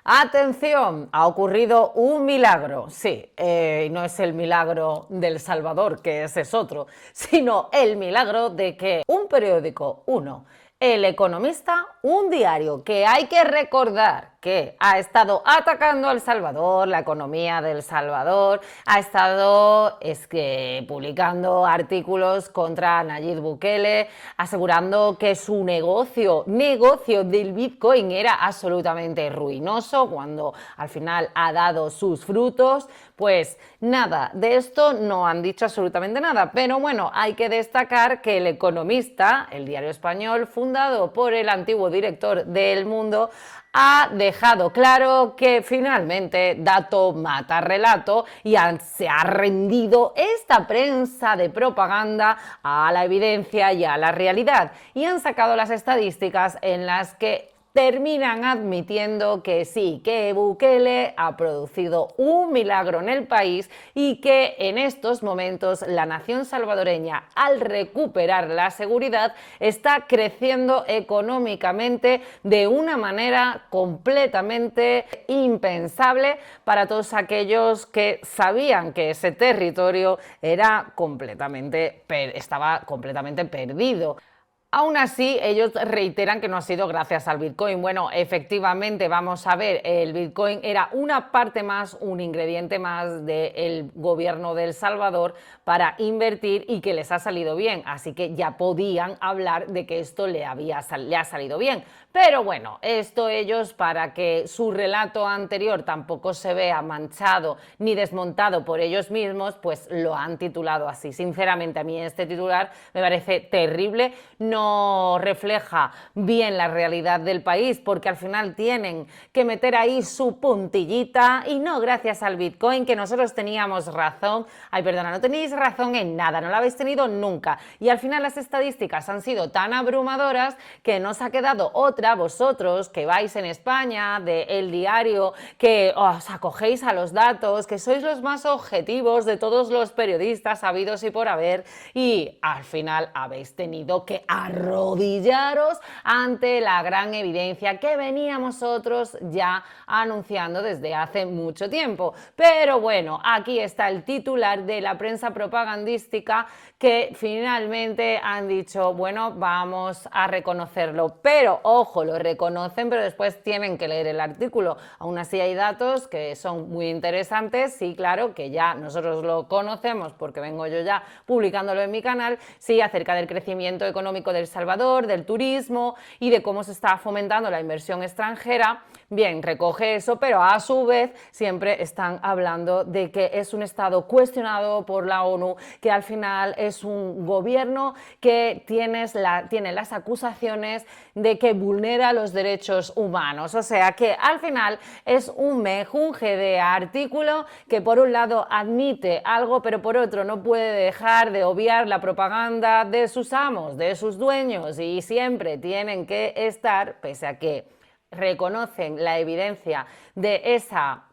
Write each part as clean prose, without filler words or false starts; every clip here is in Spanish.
Atención, ha ocurrido un milagro, sí, no es el milagro del Salvador, que ese es otro, sino el milagro de que un periódico, El Economista, un diario que hay que recordar que ha estado atacando a El Salvador, la economía de El Salvador, ha estado publicando artículos contra Nayib Bukele, asegurando que su negocio del Bitcoin era absolutamente ruinoso, cuando al final ha dado sus frutos. Pues nada, de esto no han dicho absolutamente nada, pero bueno, hay que destacar que El Economista, el diario español, fundado por el antiguo director de El Mundo, ha dejado claro que finalmente dato mata relato y se ha rendido esta prensa de propaganda a la evidencia y a la realidad, y han sacado las estadísticas en las que terminan admitiendo que sí, que Bukele ha producido un milagro en el país y que en estos momentos la nación salvadoreña, al recuperar la seguridad, está creciendo económicamente de una manera completamente impensable para todos aquellos que sabían que ese territorio estaba completamente perdido. Aún así, ellos reiteran que no ha sido gracias al Bitcoin. Bueno, efectivamente, vamos a ver, el Bitcoin era una parte más, un ingrediente más del gobierno de El Salvador para invertir y que les ha salido bien. Así que ya podían hablar de que esto le ha salido bien. Pero bueno, esto ellos, para que su relato anterior tampoco se vea manchado ni desmontado por ellos mismos, pues lo han titulado así. Sinceramente, a mí este titular me parece terrible. No refleja bien la realidad del país, porque al final tienen que meter ahí su puntillita y no gracias al Bitcoin, que nosotros teníamos razón. Ay, perdona, no tenéis razón en nada, no la habéis tenido nunca. Y al final las estadísticas han sido tan abrumadoras que nos ha quedado otra, vosotros que vais en España, de El Diario, que os acogéis a los datos, que sois los más objetivos de todos los periodistas habidos y por haber, y al final habéis tenido que arrodillaros ante la gran evidencia que veníamos otros ya anunciando desde hace mucho tiempo. Pero bueno, aquí está el titular de la prensa propagandística, que finalmente han dicho, bueno, vamos a reconocerlo, pero ojo, lo reconocen, pero después tienen que leer el artículo. Aún así hay datos que son muy interesantes, sí, claro, que ya nosotros lo conocemos porque vengo yo ya publicándolo en mi canal, sí, acerca del crecimiento económico de El Salvador, del turismo y de cómo se está fomentando la inversión extranjera. Bien, recoge eso, pero a su vez siempre están hablando de que es un estado cuestionado por la ONU, que al final es un gobierno que tiene las acusaciones de que vulnera los derechos humanos. O sea que al final es un mejunje de artículo que por un lado admite algo, pero por otro no puede dejar de obviar la propaganda de sus amos, de sus dueños, y siempre tienen que estar, pese a que reconocen la evidencia de esa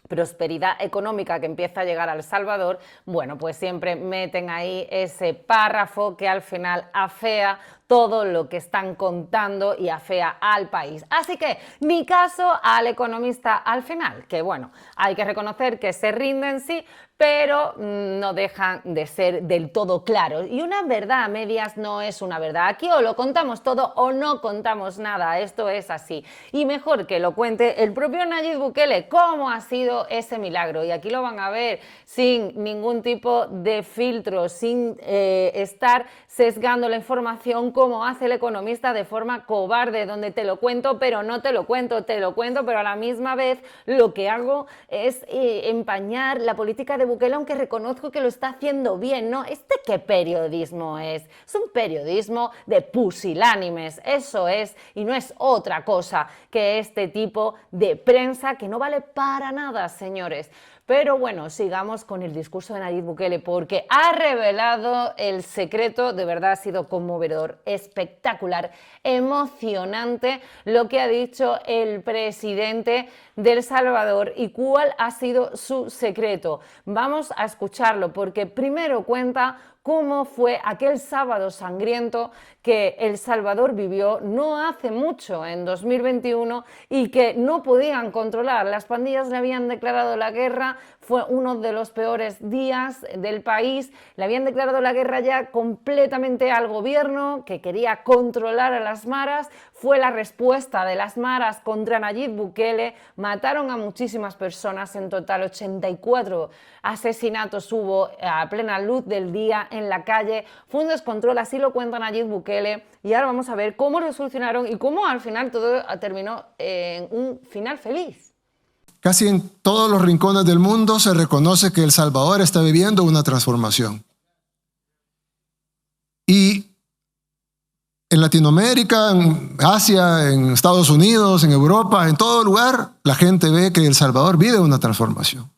prosperidad económica que empieza a llegar a El Salvador, bueno, pues siempre meten ahí ese párrafo que al final afea todo lo que están contando y afea al país. Así que mi caso al Economista al final, que bueno, hay que reconocer que se rinden, sí, pero no dejan de ser del todo claros. Y una verdad a medias no es una verdad. Aquí o lo contamos todo o no contamos nada. Esto es así. Y mejor que lo cuente el propio Nayib Bukele, cómo ha sido ese milagro. Y aquí lo van a ver sin ningún tipo de filtro, sin estar sesgando la información como hace El Economista de forma cobarde, donde te lo cuento pero no te lo cuento, te lo cuento pero a la misma vez lo que hago es empañar la política de Bukele, aunque reconozco que lo está haciendo bien, ¿no? ¿Qué periodismo es? Es un periodismo de pusilánimes, eso es, y no es otra cosa que este tipo de prensa que no vale para nada, señores. Pero bueno, sigamos con el discurso de Nayib Bukele, porque ha revelado el secreto. De verdad ha sido conmovedor, espectacular, emocionante lo que ha dicho el presidente de El Salvador y cuál ha sido su secreto. Vamos a escucharlo, porque primero cuenta cómo fue aquel sábado sangriento que El Salvador vivió no hace mucho, en 2021, y que no podían controlar. Las pandillas le habían declarado la guerra, fue uno de los peores días del país, le habían declarado la guerra ya completamente al gobierno, que quería controlar a las maras. Fue la respuesta de las maras contra Nayib Bukele, mataron a muchísimas personas, en total 84 asesinatos hubo a plena luz del día en la calle, fue un descontrol, así lo cuenta Nayib Bukele, y ahora vamos a ver cómo lo solucionaron y cómo al final todo terminó en un final feliz. Casi en todos los rincones del mundo se reconoce que El Salvador está viviendo una transformación. Y en Latinoamérica, en Asia, en Estados Unidos, en Europa, en todo lugar, la gente ve que El Salvador vive una transformación.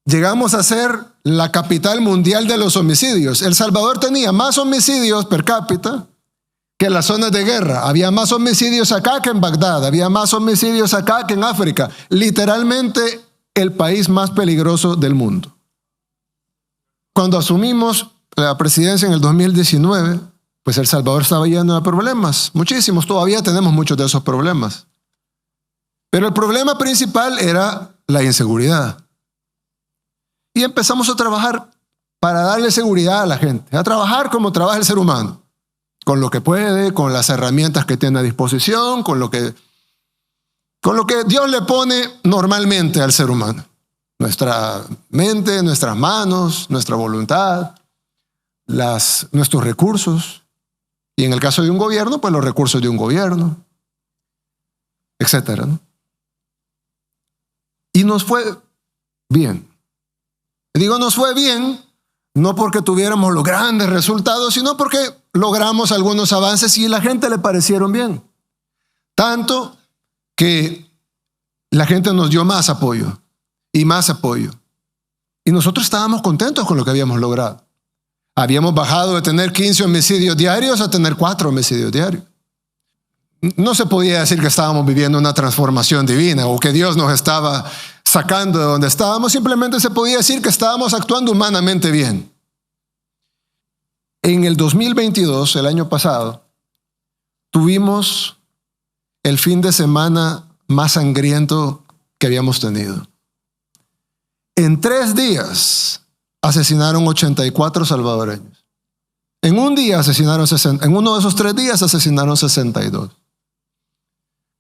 Llegamos a ser la capital mundial de los homicidios. El Salvador tenía más homicidios per cápita que las zonas de guerra. Había más homicidios acá que en Bagdad, había más homicidios acá que en África. Literalmente el país más peligroso del mundo. Cuando asumimos la presidencia en el 2019, pues El Salvador estaba lleno de problemas, muchísimos, todavía tenemos muchos de esos problemas. Pero el problema principal era la inseguridad. Y empezamos a trabajar para darle seguridad a la gente, a trabajar como trabaja el ser humano, con lo que puede, con las herramientas que tiene a disposición, con lo que Dios le pone normalmente al ser humano. Nuestra mente, nuestras manos, nuestra voluntad, nuestros recursos. Y en el caso de un gobierno, pues los recursos de un gobierno, etcétera, ¿no? Y nos fue bien. Digo, nos fue bien, no porque tuviéramos los grandes resultados, sino porque logramos algunos avances y a la gente le parecieron bien. Tanto que la gente nos dio más apoyo y más apoyo. Y nosotros estábamos contentos con lo que habíamos logrado. Habíamos bajado de tener 15 homicidios diarios a tener 4 homicidios diarios. No se podía decir que estábamos viviendo una transformación divina o que Dios nos estaba sacando de donde estábamos. Simplemente se podía decir que estábamos actuando humanamente bien. En el 2022, el año pasado, tuvimos el fin de semana más sangriento que habíamos tenido. En 3 días asesinaron 84 salvadoreños. En un día asesinaron 60, en uno de esos 3 días asesinaron 62.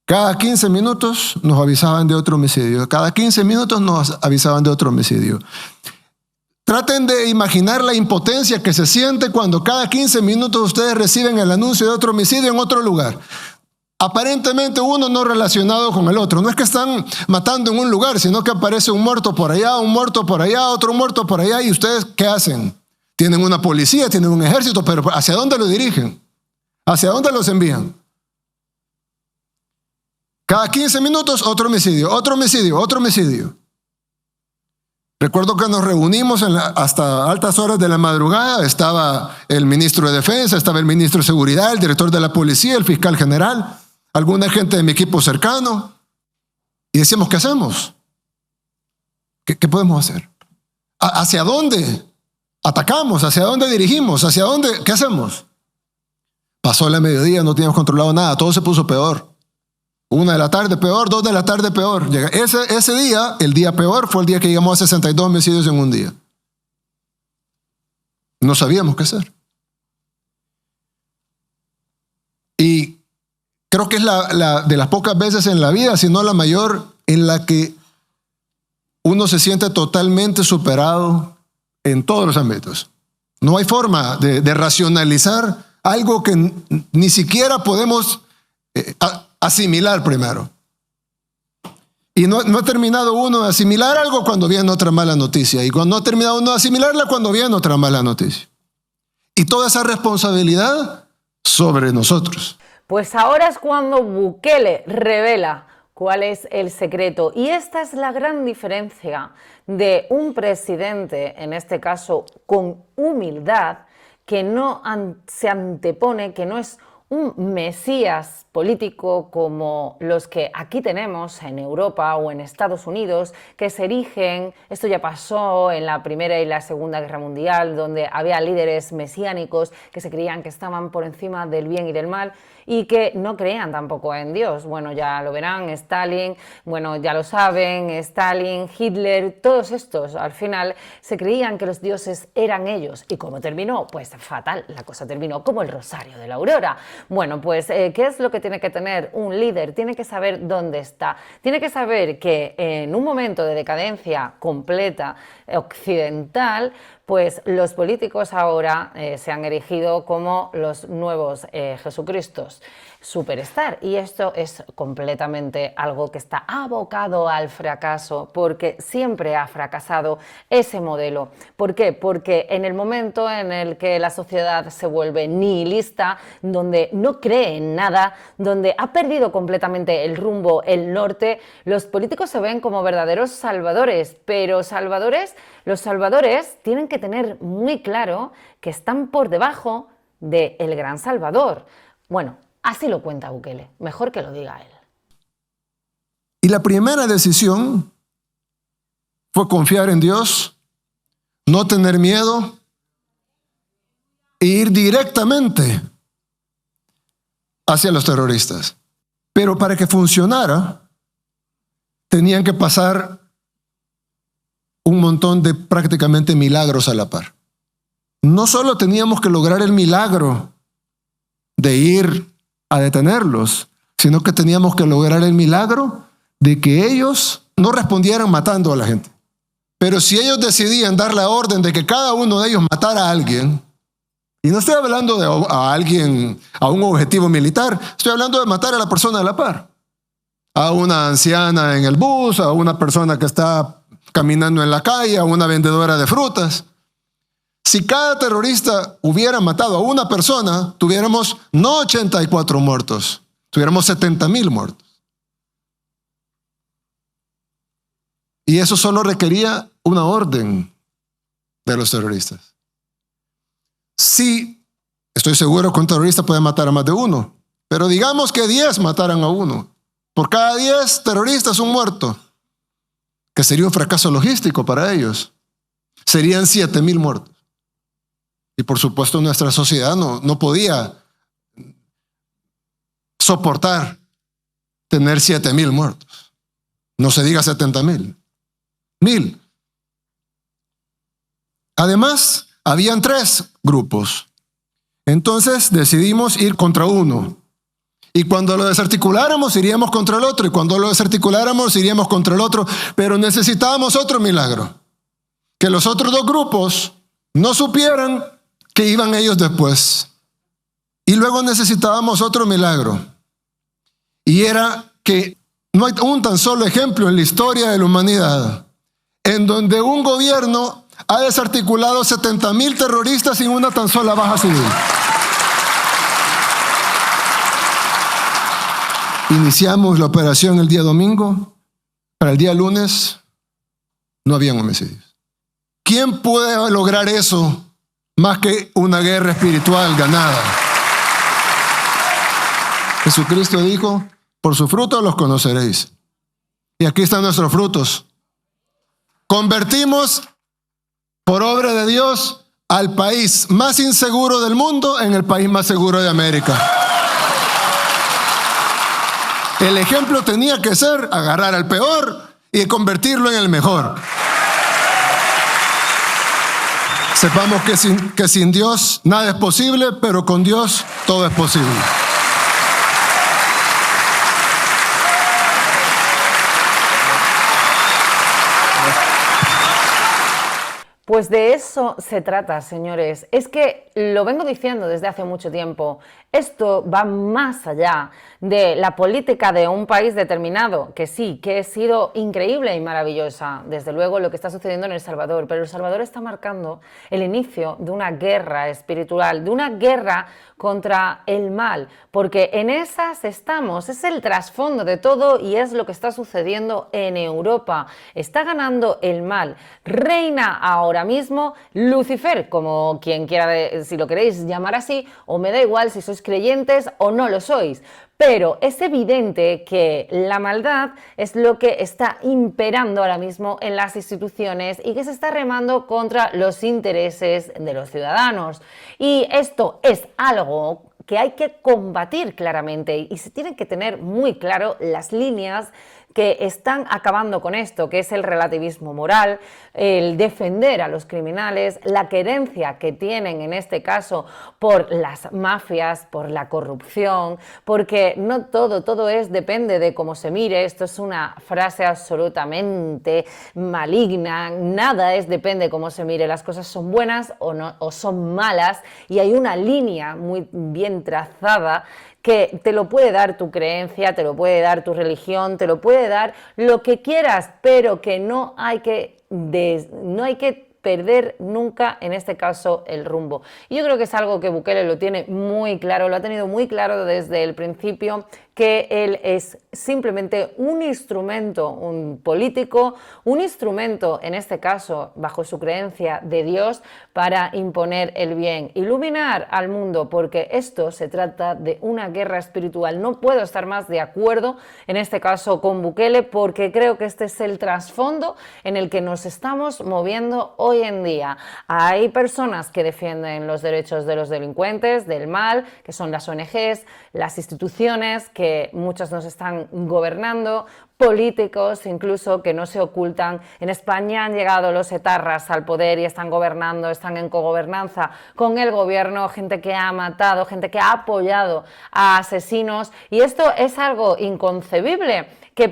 Cada 15 minutos nos avisaban de otro homicidio. Cada 15 minutos nos avisaban de otro homicidio. Traten de imaginar la impotencia que se siente cuando cada 15 minutos ustedes reciben el anuncio de otro homicidio en otro lugar. Aparentemente uno no relacionado con el otro. No es que están matando en un lugar, sino que aparece un muerto por allá, un muerto por allá, otro muerto por allá. ¿Y ustedes qué hacen? Tienen una policía, tienen un ejército, pero ¿hacia dónde lo dirigen? ¿Hacia dónde los envían? Cada 15 minutos otro homicidio, otro homicidio, otro homicidio. Recuerdo que nos reunimos hasta altas horas de la madrugada. Estaba el ministro de Defensa, estaba el ministro de Seguridad, el director de la policía, el fiscal general, alguna gente de mi equipo cercano. Y decíamos, ¿qué hacemos? ¿Qué podemos hacer? ¿Hacia dónde atacamos? ¿Hacia dónde dirigimos? ¿Hacia dónde? ¿Qué hacemos? Pasó la mediodía, no teníamos controlado nada, todo se puso peor. 1 de la tarde peor, 2 de la tarde peor. Ese día, el día peor, fue el día que llegamos a 62 homicidios en un día. No sabíamos qué hacer. Y creo que es de las pocas veces en la vida, si no la mayor, en la que uno se siente totalmente superado en todos los ámbitos. No hay forma de racionalizar algo que ni siquiera podemos asimilar primero. Y no ha terminado uno de asimilar algo cuando viene otra mala noticia. Y cuando no ha terminado uno de asimilarla cuando viene otra mala noticia. Y toda esa responsabilidad sobre nosotros. Pues ahora es cuando Bukele revela cuál es el secreto. Y esta es la gran diferencia de un presidente, en este caso con humildad, que no se antepone, que no es un mesías político como los que aquí tenemos en Europa o en Estados Unidos, que se erigen, esto ya pasó en la Primera y la Segunda Guerra Mundial, donde había líderes mesiánicos que se creían que estaban por encima del bien y del mal y que no creían tampoco en Dios. Bueno, ya lo verán, Stalin, bueno, ya lo saben, Stalin, Hitler, todos estos al final se creían que los dioses eran ellos. ¿Y cómo terminó? Pues fatal, la cosa terminó como el Rosario de la Aurora. Bueno, pues ¿qué es lo que tiene que tener un líder? Tiene que saber dónde está, tiene que saber que en un momento de decadencia completa occidental, pues los políticos ahora se han erigido como los nuevos Jesucristos superstar, y esto es completamente algo que está abocado al fracaso, porque siempre ha fracasado ese modelo. ¿Por qué? Porque en el momento en el que la sociedad se vuelve nihilista, donde no cree en nada, donde ha perdido completamente el rumbo, el norte, los políticos se ven como verdaderos salvadores, pero los salvadores tienen que tener muy claro que están por debajo del gran salvador. Bueno, así lo cuenta Bukele, mejor que lo diga él. Y la primera decisión fue confiar en Dios, no tener miedo e ir directamente hacia los terroristas. Pero para que funcionara, tenían que pasar un montón de prácticamente milagros a la par. No solo teníamos que lograr el milagro de ir a detenerlos, sino que teníamos que lograr el milagro de que ellos no respondieran matando a la gente. Pero si ellos decidían dar la orden de que cada uno de ellos matara a alguien, y no estoy hablando de a alguien, a un objetivo militar, estoy hablando de matar a la persona de la par, a una anciana en el bus, a una persona que está caminando en la calle, a una vendedora de frutas. Si cada terrorista hubiera matado a una persona, tuviéramos no 84 muertos, tuviéramos 70,000 muertos. Y eso solo requería una orden de los terroristas. Sí, estoy seguro que un terrorista puede matar a más de uno, pero digamos que 10 mataran a uno. Por cada 10 terroristas un muerto, que sería un fracaso logístico para ellos. Serían 7,000 muertos. Y por supuesto nuestra sociedad no podía soportar tener 7,000 muertos. No se diga 70,000. 1,000. Además, habían 3 grupos. Entonces decidimos ir contra uno. Y cuando lo desarticuláramos, iríamos contra el otro. Y cuando lo desarticuláramos, iríamos contra el otro. Pero necesitábamos otro milagro. Que los otros 2 grupos no supieran que iban ellos después. Y luego necesitábamos otro milagro. Y era que no hay un tan solo ejemplo en la historia de la humanidad en donde un gobierno ha desarticulado 70,000 terroristas sin una tan sola baja civil. Iniciamos la operación el día domingo. Para el día lunes no habían homicidios. ¿Quién puede lograr eso más que una guerra espiritual ganada? Jesucristo dijo, por sus frutos los conoceréis. Y aquí están nuestros frutos. Convertimos, por obra de Dios, al país más inseguro del mundo en el país más seguro de América. El ejemplo tenía que ser agarrar al peor y convertirlo en el mejor. Sepamos que sin Dios nada es posible, pero con Dios todo es posible. Pues de eso se trata, señores. Es que lo vengo diciendo desde hace mucho tiempo. Esto va más allá de la política de un país determinado, que sí, que ha sido increíble y maravillosa, desde luego lo que está sucediendo en El Salvador, pero El Salvador está marcando el inicio de una guerra espiritual, de una guerra contra el mal, porque en esas estamos, es el trasfondo de todo y es lo que está sucediendo en Europa. Está ganando el mal, reina ahora mismo Lucifer, como quien quiera, si lo queréis llamar así, o me da igual si sois creyentes o no lo sois. Pero es evidente que la maldad es lo que está imperando ahora mismo en las instituciones y que se está remando contra los intereses de los ciudadanos. Y esto es algo que hay que combatir claramente y se tienen que tener muy claro las líneas que están acabando con esto, que es el relativismo moral, el defender a los criminales, la querencia que tienen en este caso por las mafias, por la corrupción, porque no todo depende de cómo se mire. Esto es una frase absolutamente maligna, nada depende de cómo se mire, las cosas son buenas o no, o son malas, y hay una línea muy bien trazada que te lo puede dar tu creencia, te lo puede dar tu religión, te lo puede dar lo que quieras, pero que no hay que perder nunca, en este caso, el rumbo. Y yo creo que es algo que Bukele lo tiene muy claro, lo ha tenido muy claro desde el principio, que él es simplemente un instrumento, un político, un instrumento, en este caso, bajo su creencia de Dios, para imponer el bien, iluminar al mundo, porque esto se trata de una guerra espiritual. No puedo estar más de acuerdo, en este caso, con Bukele, porque creo que este es el trasfondo en el que nos estamos moviendo hoy en día. Hay personas que defienden los derechos de los delincuentes, del mal, que son las ONGs, las instituciones, que muchos nos están gobernando, políticos incluso que no se ocultan. En España han llegado los etarras al poder y están gobernando, están en cogobernanza con el gobierno, gente que ha matado, gente que ha apoyado a asesinos, y esto es algo inconcebible que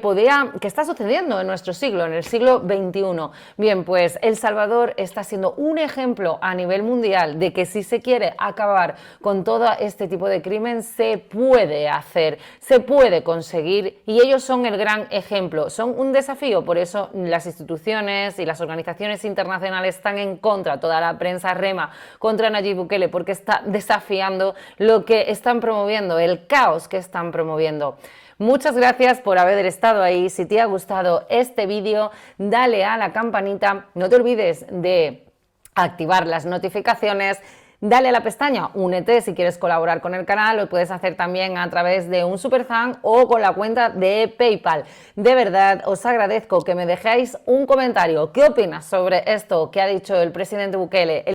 está sucediendo en nuestro siglo, en el siglo XXI. Bien, pues El Salvador está siendo un ejemplo a nivel mundial de que si se quiere acabar con todo este tipo de crimen, se puede hacer, se puede conseguir, y ellos son el gran ejemplo, son un desafío. Por eso las instituciones y las organizaciones internacionales están en contra, toda la prensa rema contra Nayib Bukele, porque está desafiando lo que están promoviendo, el caos que están promoviendo. Muchas gracias por haber estado ahí. Si te ha gustado este vídeo, dale a la campanita, no te olvides de activar las notificaciones. Dale a la pestaña Únete si quieres colaborar con el canal, lo puedes hacer también a través de un superthank o con la cuenta de PayPal. De verdad, os agradezco que me dejéis un comentario. ¿Qué opinas sobre esto que ha dicho el presidente Bukele?